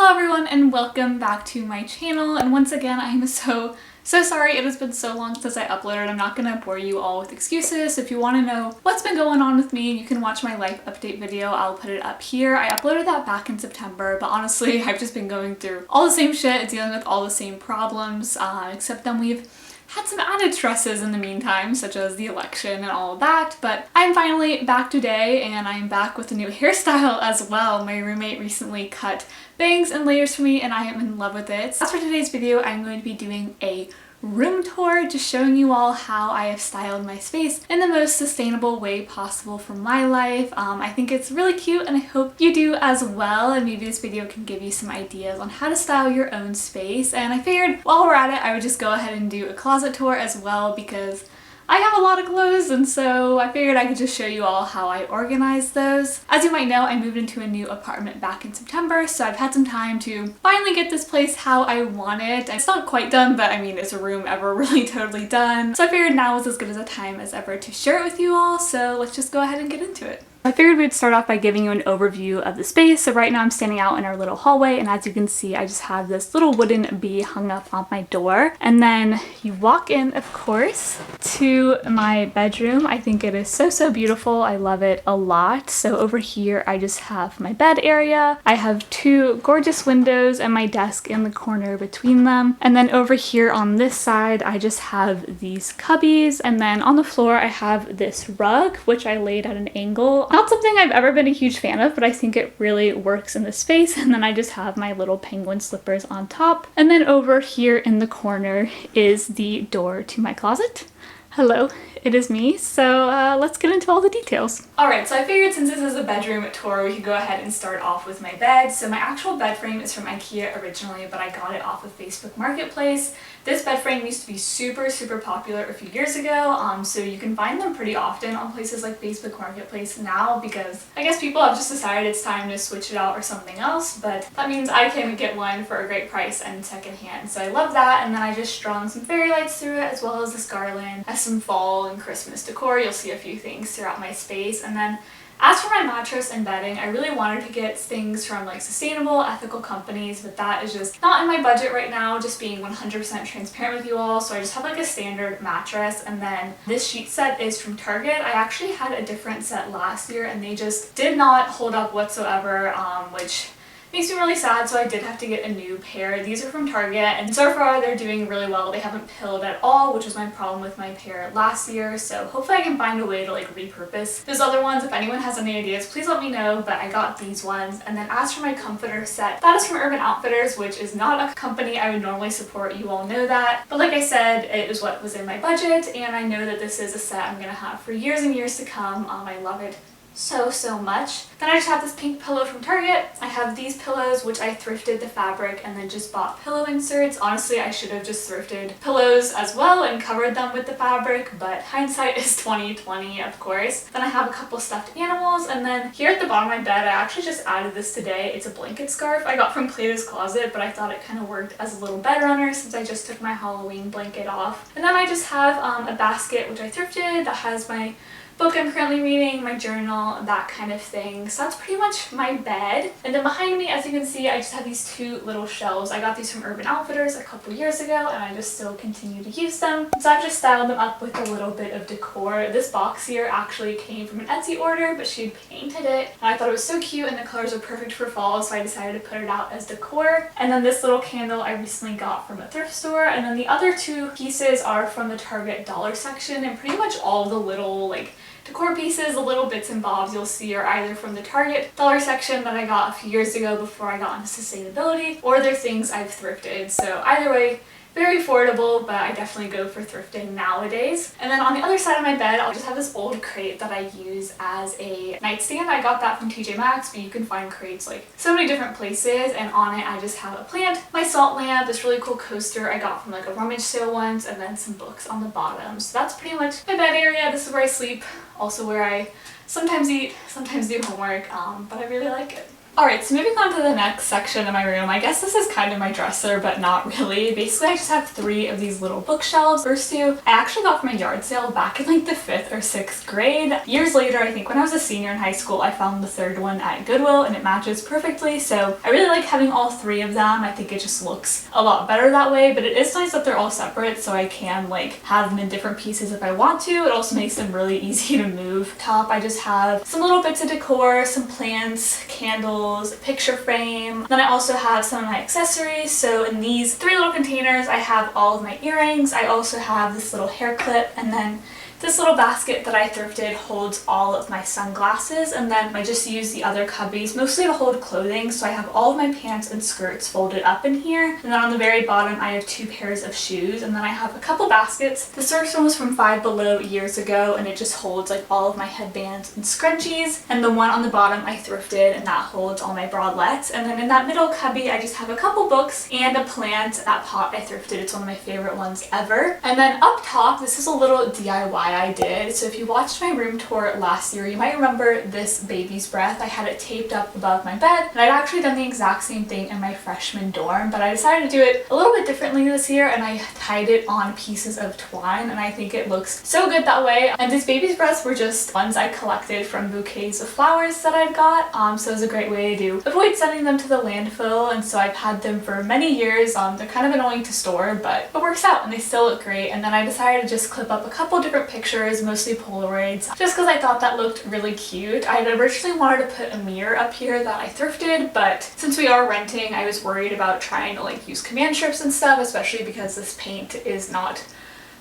Hello everyone and welcome back to my channel, and once again I am so sorry it has been so long since I uploaded. I'm not gonna bore you all with excuses. If you want to know what's been going on with me, you can watch my life update video. I'll put it up here. I uploaded that back in September, but honestly I've just been going through all the same shit, dealing with all the same problems, except then we've had some added stresses in the meantime, such as the election and all of that. But I'm finally back today, and I'm back with a new hairstyle as well. My roommate recently cut bangs and layers for me, and I am in love with it. So as for today's video, I'm going to be doing a room tour, just showing you all how I have styled my space in the most sustainable way possible for my life. I think it's really cute and I hope you do as well, and maybe this video can give you some ideas on how to style your own space. And I figured while we're at it, I would just go ahead and do a closet tour as well, because I have a lot of clothes, and so I figured I could just show you all how I organize those. As you might know, I moved into a new apartment back in September, so I've had some time to finally get this place how I want it. It's not quite done, but I mean, is a room ever really totally done? So I figured now was as good as a time as ever to share it with you all, so let's just go ahead and get into it. I figured we'd start off by giving you an overview of the space. So right now I'm standing out in our little hallway, and as you can see, I just have this little wooden bee hung up on my door. And then you walk in, of course, to my bedroom. I think it is so beautiful. I love it a lot. So over here, I just have my bed area. I have two gorgeous windows and my desk in the corner between them. And then over here on this side, I just have these cubbies. And then on the floor, I have this rug, which I laid at an angle. Not something I've ever been a huge fan of, but I think it really works in the space. And then I just have my little penguin slippers on top. And then over here in the corner is the door to my closet. Hello, it is me. So let's get into all the details. Alright, so I figured since this is a bedroom tour, we could go ahead and start off with my bed. So my actual bed frame is from IKEA originally, but I got it off of Facebook Marketplace. This bed frame used to be super popular a few years ago, so you can find them pretty often on places like Facebook Marketplace now, because I guess people have just decided it's time to switch it out or something else, but that means I can get one for a great price and secondhand. So I love that, and then I just strung some fairy lights through it, as well as this garland, as some fall and Christmas decor. You'll see a few things throughout my space. And then as for my mattress and bedding, I really wanted to get things from like sustainable, ethical companies, but that is just not in my budget right now, just being 100% transparent with you all. So I just have like a standard mattress, and then this sheet set is from Target. I actually had a different set last year and they just did not hold up whatsoever, which makes me really sad, so I did have to get a new pair. These are from Target, and so far they're doing really well. They haven't pilled at all, which was my problem with my pair last year, so hopefully I can find a way to like repurpose those other ones. If anyone has any ideas, please let me know, but I got these ones. And then as for my comforter set, that is from Urban Outfitters, which is not a company I would normally support. You all know that, but like I said, it is what was in my budget, and I know that this is a set I'm gonna have for years and years to come. I love it so much. Then I just have this pink pillow from Target. I have these pillows, which I thrifted the fabric and then just bought pillow inserts. Honestly, I should have just thrifted pillows as well and covered them with the fabric, but hindsight is 2020, of course. Then I have a couple stuffed animals, and then here at the bottom of my bed, I actually just added this today. It's a blanket scarf I got from Plato's Closet, but I thought it kind of worked as a little bed runner since I just took my Halloween blanket off. And then I just have a basket, which I thrifted, that has my book I'm currently reading, my journal, that kind of thing. So that's pretty much my bed. And then behind me, as you can see, I just have these two little shelves. I got these from Urban Outfitters a couple years ago, and I just still continue to use them. So I've just styled them up with a little bit of decor. This box here actually came from an Etsy order, but she painted it, and I thought it was so cute, and the colors are perfect for fall, so I decided to put it out as decor. And then this little candle I recently got from a thrift store, and then the other two pieces are from the Target dollar section, and pretty much all the little like decor pieces, the little bits and bobs you'll see are either from the Target dollar section that I got a few years ago before I got into sustainability, or they're things I've thrifted. So either way, very affordable, but I definitely go for thrifting nowadays. And then on the other side of my bed, I'll just have this old crate that I use as a nightstand. I got that from TJ Maxx, but you can find crates like so many different places, and on it I just have a plant, my salt lamp, this really cool coaster I got from like a rummage sale once, and then some books on the bottom. So that's pretty much my bed area. This is where I sleep, also where I sometimes eat, sometimes do homework, but I really like it. Alright, so moving on to the next section of my room. I guess this is kind of my dresser, but not really. Basically, I just have 3 of these little bookshelves. First 2, I actually got from a yard sale back in like the 5th or 6th grade. Years later, I think when I was a senior in high school, I found the 3rd one at Goodwill and it matches perfectly. So I really like having all 3 of them. I think it just looks a lot better that way, but it is nice that they're all separate so I can like have them in different pieces if I want to. It also makes them really easy to move. Top, I just have some little bits of decor, some plants, candles, a picture frame. Then I also have some of my accessories. So in these 3 little containers, I have all of my earrings. I also have this little hair clip, and then this little basket that I thrifted holds all of my sunglasses, and then I just use the other cubbies mostly to hold clothing. So I have all of my pants and skirts folded up in here, and then on the very bottom I have 2 pairs of shoes, and then I have a couple baskets. This first one was from Five Below years ago, and it just holds like all of my headbands and scrunchies, and the one on the bottom I thrifted, and that holds all my bralettes. And then in that middle cubby I just have a couple books and a plant. That pot I thrifted, it's one of my favorite ones ever. And then up top, this is a little DIY I did. So if you watched my room tour last year, you might remember this baby's breath. I had it taped up above my bed, and I'd actually done the exact same thing in my freshman dorm, but I decided to do it a little bit differently this year, and I tied it on pieces of twine, and I think it looks so good that way. And these baby's breaths were just ones I collected from bouquets of flowers that I've got, so it was a great way to avoid sending them to the landfill, and so I've had them for many years. They're kind of annoying to store, but it works out and they still look great. And then I decided to just clip up a couple different pictures, mostly Polaroids, just because I thought that looked really cute. I had originally wanted to put a mirror up here that I thrifted, but since we are renting, I was worried about trying to like use command strips and stuff, especially because this paint is not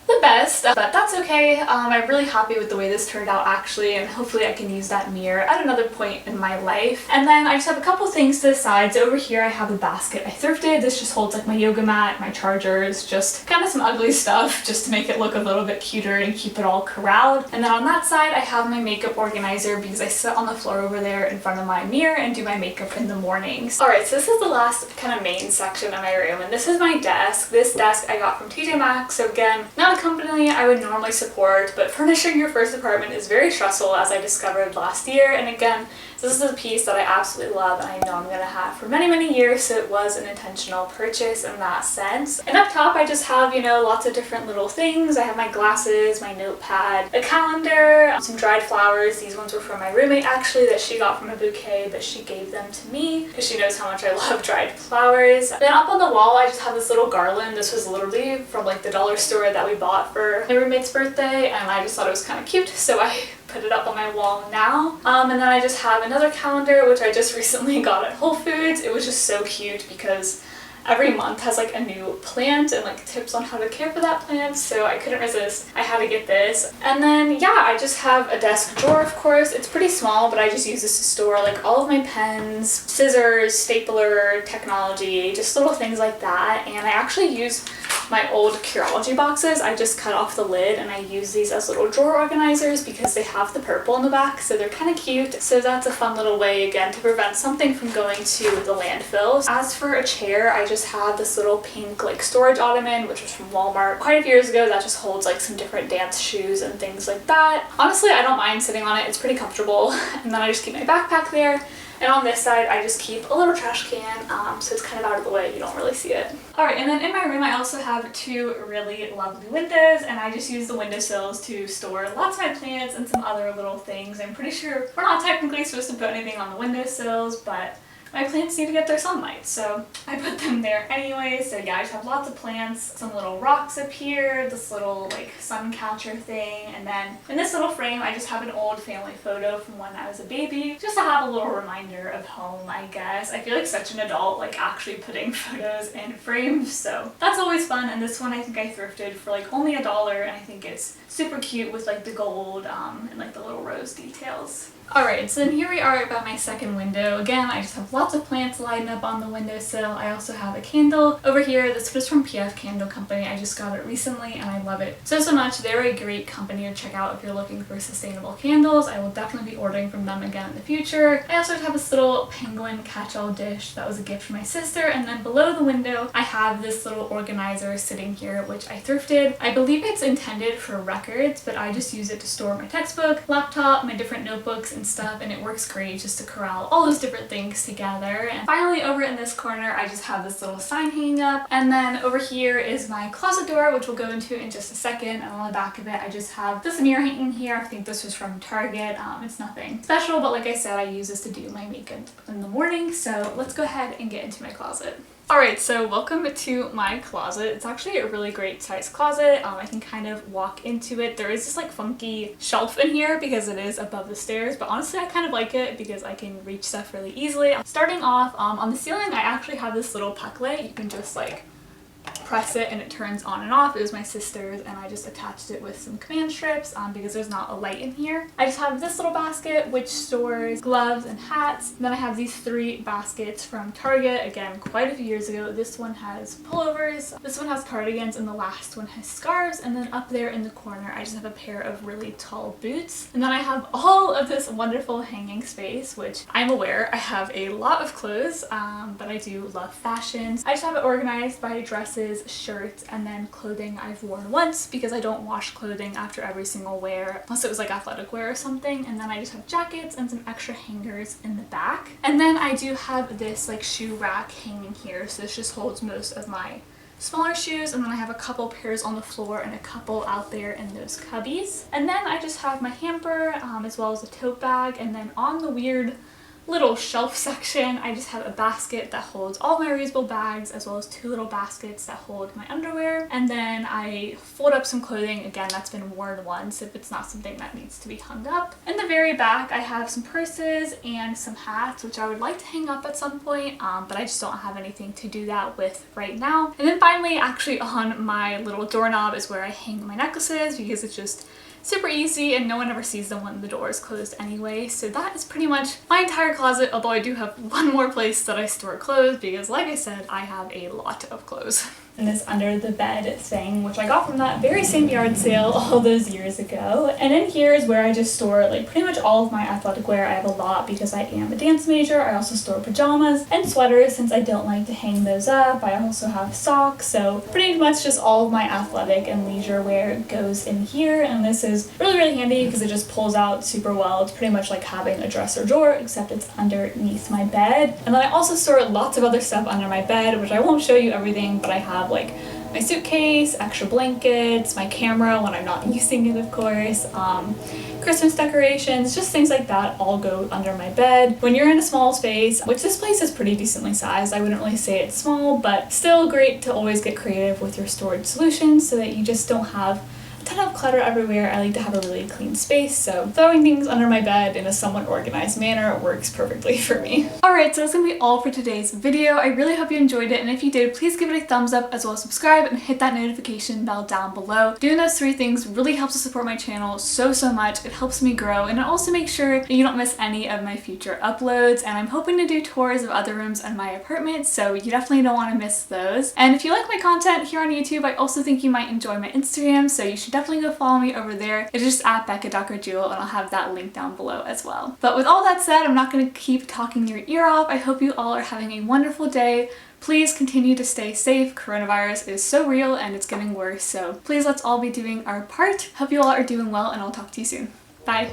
the best, but that's okay. I'm really happy with the way this turned out actually, and hopefully I can use that mirror at another point in my life. And then I just have a couple things to the side. So over here I have a basket I thrifted. This just holds like my yoga mat, my chargers, just kind of some ugly stuff just to make it look a little bit cuter and keep it all corralled. And then on that side I have my makeup organizer because I sit on the floor over there in front of my mirror and do my makeup in the mornings. Alright, so this is the last kind of main section of my room, and this is my desk. This desk I got from TJ Maxx, so again, not a company I would normally support, but furnishing your first apartment is very stressful, as I discovered last year. And again, this is a piece that I absolutely love and I know I'm gonna have for many, many years, so it was an intentional purchase in that sense. And up top I just have, you know, lots of different little things. I have my glasses, my notepad, a calendar, some dried flowers. These ones were from my roommate actually, that she got from a bouquet, but she gave them to me because she knows how much I love dried flowers. Then up on the wall I just have this little garland. This was literally from like the dollar store that we bought for my roommate's birthday, and I just thought it was kind of cute, so I put it up on my wall now. And then I just have another calendar which I just recently got at Whole Foods. It was just so cute because every month has like a new plant and like tips on how to care for that plant, so I couldn't resist. I had to get this. And then yeah, I just have a desk drawer, of course. It's pretty small, but I just use this to store like all of my pens, scissors, stapler, technology, just little things like that. And I actually use my old Curology boxes. I just cut off the lid and I use these as little drawer organizers because they have the purple in the back, so they're kind of cute. So that's a fun little way, again, to prevent something from going to the landfill. As for a chair, I just have this little pink like storage ottoman, which was from Walmart quite a few years ago, that just holds like some different dance shoes and things like that. Honestly, I don't mind sitting on it. It's pretty comfortable. And then I just keep my backpack there. And on this side, I just keep a little trash can, so it's kind of out of the way. You don't really see it. Alright, and then in my room, I also have 2 really lovely windows, and I just use the windowsills to store lots of my plants and some other little things. I'm pretty sure we're not technically supposed to put anything on the windowsills, but my plants need to get their sunlight, so I put them there anyway. So yeah, I just have lots of plants, some little rocks up here, this little like sun catcher thing, and then in this little frame I just have an old family photo from when I was a baby, just to have a little reminder of home, I guess. I feel like such an adult like actually putting photos in frames, so that's always fun. And this one I think I thrifted for like only $1, and I think it's super cute with like the gold and like the little rose details. Alright, so then here we are by my second window. Again, I just have lots of plants lined up on the windowsill. I also have a candle over here. This was from PF Candle Company. I just got it recently and I love it so much. They're a great company to check out if you're looking for sustainable candles. I will definitely be ordering from them again in the future. I also have this little penguin catch-all dish that was a gift from my sister, and then below the window I have this little organizer sitting here which I thrifted. I believe it's intended for records, but I just use it to store my textbook, laptop, my different notebooks, and stuff, and it works great just to corral all those different things together. And finally, over in this corner, I just have this little sign hanging up, and then over here is my closet door, which we'll go into in just a second. And on the back of it, I just have this mirror hanging here. I think this was from Target. It's nothing special, but like I said, I use this to do my makeup in the morning. So let's go ahead and get into my closet. Alright, so welcome to my closet. It's actually a really great size closet. I can kind of walk into it. There is this like funky shelf in here because it is above the stairs, but honestly I kind of like it because I can reach stuff really easily. Starting off, on the ceiling I actually have this little puck light. You can just like press it and it turns on and off. It was my sister's and I just attached it with some command strips because there's not a light in here. I just have this little basket which stores gloves and hats. And then I have these 3 baskets from Target, again quite a few years ago. This one has pullovers, this one has cardigans, and the last one has scarves. And then up there in the corner I just have a pair of really tall boots. And then I have all of this wonderful hanging space, which I'm aware I have a lot of clothes, but I do love fashion. I just have it organized by dresses, shirts, and then clothing I've worn once because I don't wash clothing after every single wear unless it was like athletic wear or something. And then I just have jackets and some extra hangers in the back. And then I do have this like shoe rack hanging here, so this just holds most of my smaller shoes. And then I have a couple pairs on the floor and a couple out there in those cubbies. And then I just have my hamper as well as a tote bag. And then on the weird little shelf section I just have a basket that holds all my reusable bags as well as 2 little baskets that hold my underwear. And then I fold up some clothing, again that's been worn once if it's not something that needs to be hung up. In the very back I have some purses and some hats which I would like to hang up at some point, but I just don't have anything to do that with right now. And then finally, actually on my little doorknob is where I hang my necklaces because it's just super easy and no one ever sees them when the door is closed anyway. So that is pretty much my entire closet, although I do have one more place that I store clothes because like I said, I have a lot of clothes. And this under the bed thing, which I got from that very same yard sale all those years ago. And in here is where I just store like pretty much all of my athletic wear. I have a lot because I am a dance major. I also store pajamas and sweaters since I don't like to hang those up. I also have socks, so pretty much just all of my athletic and leisure wear goes in here. And this is really handy because it just pulls out super well. It's pretty much like having a dresser drawer except it's underneath my bed. And then I also store lots of other stuff under my bed, which I won't show you everything, but I have like my suitcase, extra blankets, my camera when I'm not using it of course, Christmas decorations, just things like that all go under my bed. When you're in a small space, which this place is pretty decently sized, I wouldn't really say it's small, but still great to always get creative with your storage solutions so that you just don't have a ton of clutter everywhere. I like to have a really clean space, so throwing things under my bed in a somewhat organized manner works perfectly for me. Alright, so that's gonna be all for today's video. I really hope you enjoyed it, and if you did, please give it a thumbs up as well as subscribe and hit that notification bell down below. Doing those 3 things really helps to support my channel so much. It helps me grow, and it also makes sure that you don't miss any of my future uploads. And I'm hoping to do tours of other rooms in my apartment, so you definitely don't want to miss those. And if you like my content here on YouTube, I also think you might enjoy my Instagram, so you should definitely go follow me over there. It's just at becca.gargiulo, and I'll have that link down below as well. But with all that said, I'm not going to keep talking your ear off. I hope you all are having a wonderful day. Please continue to stay safe. Coronavirus is so real and it's getting worse, so please let's all be doing our part. Hope you all are doing well, and I'll talk to you soon. Bye.